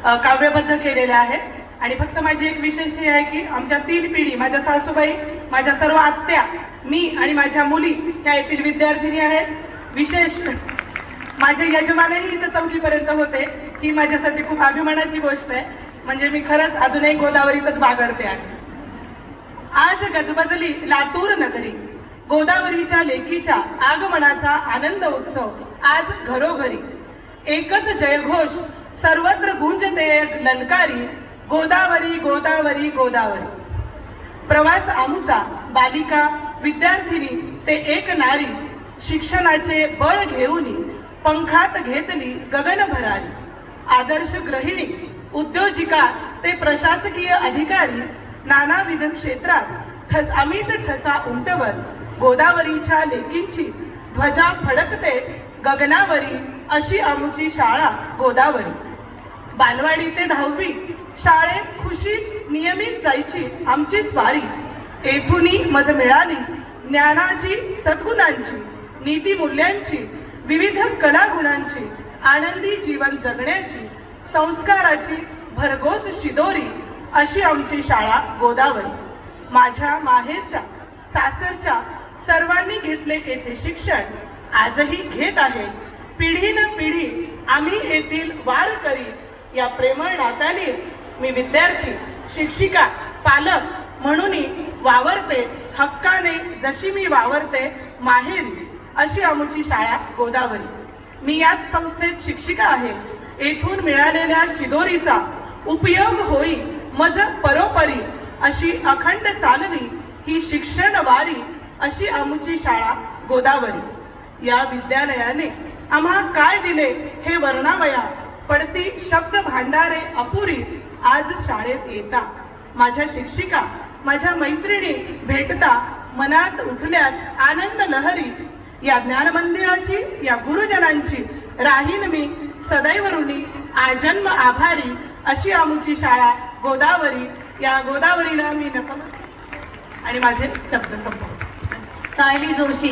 काव्यबद्ध केलेल्या आहेत. आणि फक्त माझी एक विशेष हे आहे की आमच्या 3 पिढी, माझ्या सासूबाई, माझ्या सर्व आत्या, मी आणि माझ्या मुली ह्या येथील विद्यार्थिनी आहेत. विशेष माझे यजमानही इथं 4थी पर्यंत होते. ही माझ्यासाठी खूप अभिमानाची गोष्ट आहे. म्हणजे मी खरंच अजूनही गोदावरीतच बागडते आहे. आज गजबजली लातूर नगरी, गोदावरीच्या लेकीच्या आगमनाचा आनंद उत्सव आज घरोघरी. एकच जयघोष सर्वत्र गुंजते ललकारी, गोदावरी गोदावरी गोदावरी. प्रवास आमुचा, बालिका विद्यार्थिनी ते एक नारी, शिक्षणाचे बळ घेऊन पंखात घेतली गगन भरारी. आदर्श गृहिणी, उद्योजिका ते प्रशासकीय अधिकारी, नानाविध क्षेत्रात अमिट ठसा उमटवर, गोदावरीच्या लेकींची ध्वजा फडकते गगनावरी. अशी आमची शाळा गोदावरी. बालवाडी ते 10वी शाळेत खुशीत नियमित जायची आमची स्वारी. येथूनी मज मिळाली ज्ञानाची, सद्गुणांची, नीतिमूल्यांची, विविध कलागुणांची, आनंदी जीवन जगण्याची, संस्काराची भरघोस शिदोरी. अशी आमची शाळा गोदावरी. माझ्या माहेरच्या, सासरच्या सर्वांनी घेतले येथे शिक्षण, आजही घेत आहे पिढी न पिढी आम्ही येथील वारकरी. या प्रेमळ नात्यानेच मी विद्यार्थी, शिक्षिका, पालक म्हणून वावरते हक्काने, जशी मी वावरते माहेरी. अशी आमची शाळा गोदावरी. मी याच संस्थेत शिक्षिका आहे. येथून मिळालेल्या शिदोरीचा उपयोग होई मज परोपरी. अशी अखंड चालली ही शिक्षण वारी. अशी आमची शाळा गोदावरी. या विद्यालयाने आम्हा काय दिले हे वर्णावया पडती शब्द भांडारे अपुरी. आज शाळेत येता माझ्या शिक्षिका, माझ्या मैत्रिणी भेटता मनात उठल्यात आनंद लहरी. या ज्ञानमंदिराची, या गुरुजनांची राहीन मी सदैव ऋणी, आजन्म आभारी. अशी आमची शाळा गोदावरी. या गोदावरीला मी नमन आणि माझे शब्द संपवतो. सायली जोशी.